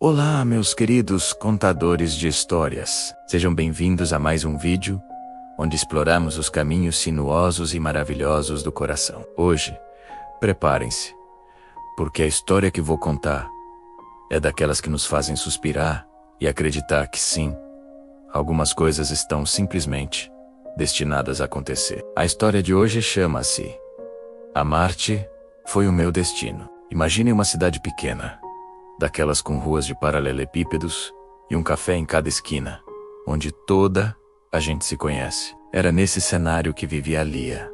Olá, meus queridos contadores de histórias. Sejam bem-vindos a mais um vídeo, onde exploramos os caminhos sinuosos e maravilhosos do coração. Hoje, preparem-se, porque a história que vou contar é daquelas que nos fazem suspirar e acreditar que sim, algumas coisas estão simplesmente destinadas a acontecer. A história de hoje chama-se A Marte Foi o Meu Destino. Imagine uma cidade pequena, daquelas com ruas de paralelepípedos e um café em cada esquina, onde toda a gente se conhece. Era nesse cenário que vivia Lia.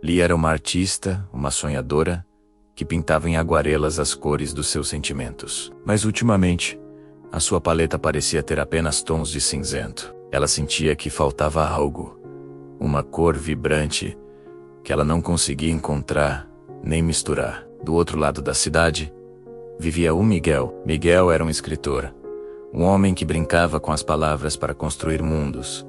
Lia era uma artista, uma sonhadora, que pintava em aguarelas as cores dos seus sentimentos. Mas ultimamente, a sua paleta parecia ter apenas tons de cinzento. Ela sentia que faltava algo, uma cor vibrante, que ela não conseguia encontrar nem misturar. Do outro lado da cidade, vivia o Miguel. Miguel era um escritor, um homem que brincava com as palavras para construir mundos,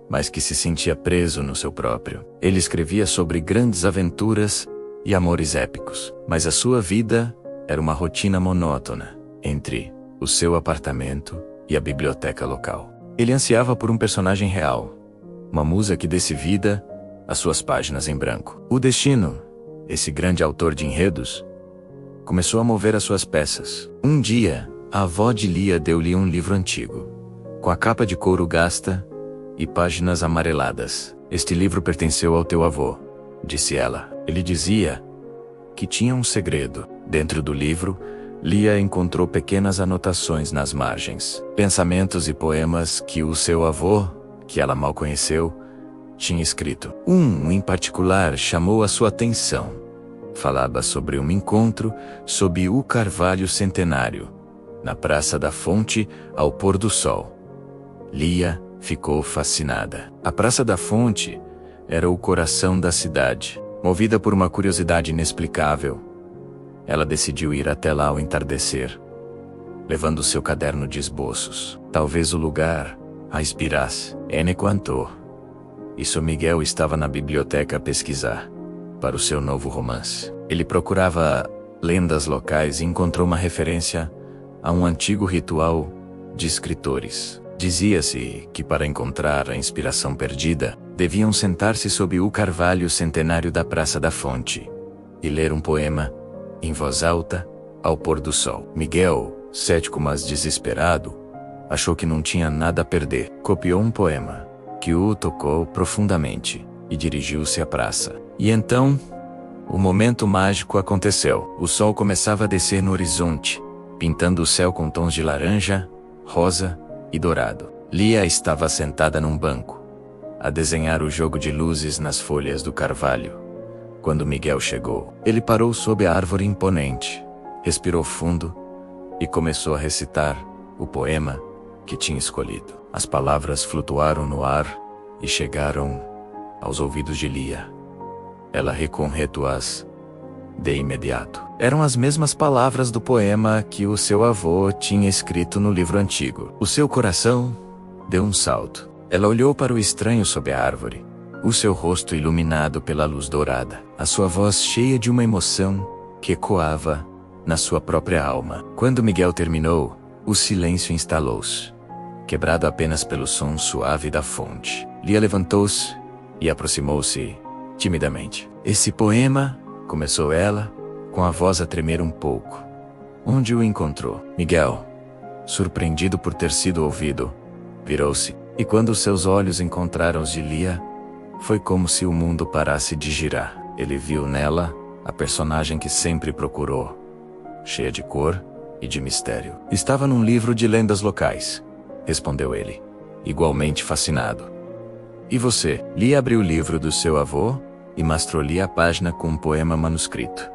mas que se sentia preso no seu próprio. Ele escrevia sobre grandes aventuras e amores épicos, mas a sua vida era uma rotina monótona, entre o seu apartamento e a biblioteca local. Ele ansiava por um personagem real, uma musa que desse vida às suas páginas em branco. O destino, esse grande autor de enredos, começou a mover as suas peças. Um dia, a avó de Lia deu-lhe um livro antigo, com a capa de couro gasta e páginas amareladas. Este livro pertenceu ao teu avô, disse ela. Ele dizia que tinha um segredo. Dentro do livro, Lia encontrou pequenas anotações nas margens, pensamentos e poemas que o seu avô, que ela mal conheceu, tinha escrito. Um, em particular, chamou a sua atenção. Falava sobre um encontro sob o carvalho centenário, na Praça da Fonte, ao pôr do sol. Lia ficou fascinada. A Praça da Fonte era o coração da cidade. Movida por uma curiosidade inexplicável, ela decidiu ir até lá ao entardecer, levando seu caderno de esboços. Talvez o lugar a inspirasse. En quanto isso, Miguel estava na biblioteca a pesquisar para o seu novo romance. Ele procurava lendas locais e encontrou uma referência a um antigo ritual de escritores. Dizia-se que para encontrar a inspiração perdida, deviam sentar-se sob o carvalho centenário da Praça da Fonte e ler um poema em voz alta ao pôr do sol. Miguel, cético mas desesperado, achou que não tinha nada a perder. Copiou um poema que o tocou profundamente e dirigiu-se à praça. E então, o momento mágico aconteceu. O sol começava a descer no horizonte, pintando o céu com tons de laranja, rosa e dourado. Lia estava sentada num banco, a desenhar o jogo de luzes nas folhas do carvalho, quando Miguel chegou. Ele parou sob a árvore imponente, respirou fundo e começou a recitar o poema que tinha escolhido. As palavras flutuaram no ar e chegaram aos ouvidos de Lia. Ela reconhetou-as de imediato. Eram as mesmas palavras do poema que o seu avô tinha escrito no livro antigo. O seu coração deu um salto. Ela olhou para o estranho sob a árvore, o seu rosto iluminado pela luz dourada, a sua voz cheia de uma emoção que ecoava na sua própria alma. Quando Miguel terminou, o silêncio instalou-se, quebrado apenas pelo som suave da fonte. Lia levantou-se e aproximou-se timidamente. Esse poema, começou ela, com a voz a tremer um pouco. Onde o encontrou? Miguel, surpreendido por ter sido ouvido, virou-se, e quando seus olhos encontraram os de Lia, foi como se o mundo parasse de girar. Ele viu nela a personagem que sempre procurou, cheia de cor e de mistério. Estava num livro de lendas locais, respondeu ele, igualmente fascinado. E você? Lia abriu o livro do seu avô e mostrou-lhe a página com um poema manuscrito.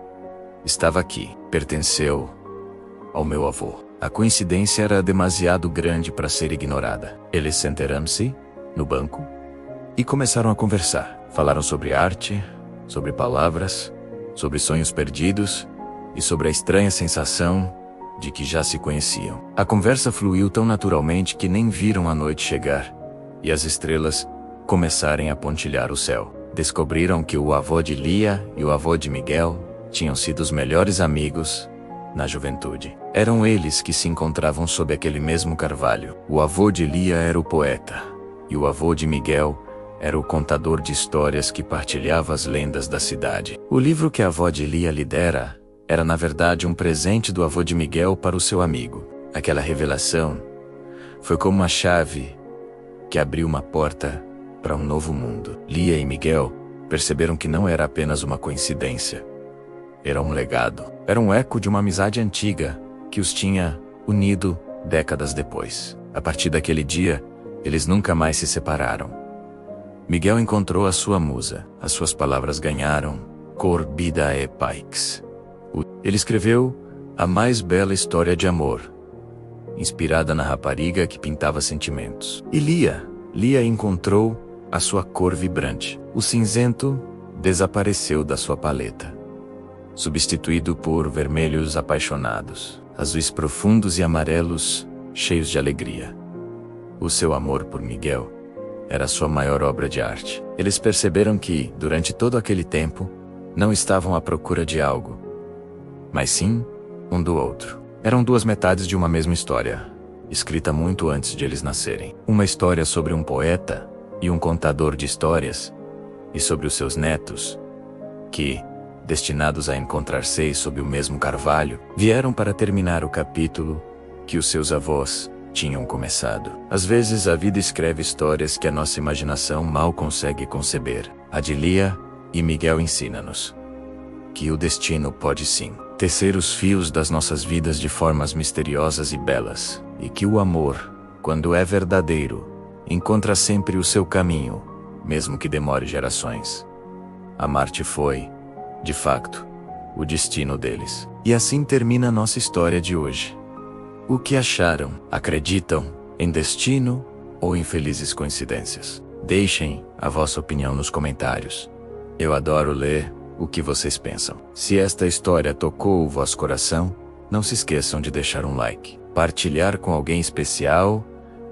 Estava aqui. Pertenceu ao meu avô. A coincidência era demasiado grande para ser ignorada. Eles sentaram-se no banco e começaram a conversar. Falaram sobre arte, sobre palavras, sobre sonhos perdidos e sobre a estranha sensação de que já se conheciam. A conversa fluiu tão naturalmente que nem viram a noite chegar e as estrelas começarem a pontilhar o céu. Descobriram que o avô de Lia e o avô de Miguel tinham sido os melhores amigos na juventude. Eram eles que se encontravam sob aquele mesmo carvalho. O avô de Lia era o poeta, e o avô de Miguel era o contador de histórias que partilhava as lendas da cidade. O livro que a avó de Lia lhe dera era na verdade um presente do avô de Miguel para o seu amigo. Aquela revelação foi como uma chave que abriu uma porta para um novo mundo. Lia e Miguel perceberam que não era apenas uma coincidência. Era um legado. Era um eco de uma amizade antiga que os tinha unido décadas depois. A partir daquele dia, eles nunca mais se separaram. Miguel encontrou a sua musa. As suas palavras ganharam cor, vida e paix. Ele escreveu a mais bela história de amor, inspirada na rapariga que pintava sentimentos. E Lia encontrou a sua cor vibrante. O cinzento desapareceu da sua paleta, substituído por vermelhos apaixonados, azuis profundos e amarelos cheios de alegria. O seu amor por Miguel era sua maior obra de arte. Eles perceberam que, durante todo aquele tempo, não estavam à procura de algo, mas sim um do outro. Eram duas metades de uma mesma história, escrita muito antes de eles nascerem. Uma história sobre um poeta e um contador de histórias, e sobre os seus netos, que, destinados a encontrar-se sob o mesmo carvalho, vieram para terminar o capítulo que os seus avós tinham começado. Às vezes a vida escreve histórias que a nossa imaginação mal consegue conceber. A de Lia e Miguel ensina-nos que o destino pode sim tecer os fios das nossas vidas de formas misteriosas e belas, e que o amor, quando é verdadeiro, encontra sempre o seu caminho, mesmo que demore gerações. Amar-te foi, de facto, o destino deles. E assim termina a nossa história de hoje. O que acharam? Acreditam em destino ou em felizes coincidências? Deixem a vossa opinião nos comentários. Eu adoro ler o que vocês pensam. Se esta história tocou o vosso coração, não se esqueçam de deixar um like, partilhar com alguém especial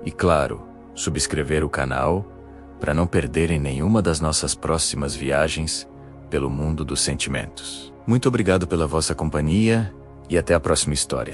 e, claro, subscrever o canal para não perderem nenhuma das nossas próximas viagens pelo mundo dos sentimentos. Muito obrigado pela vossa companhia e até a próxima história.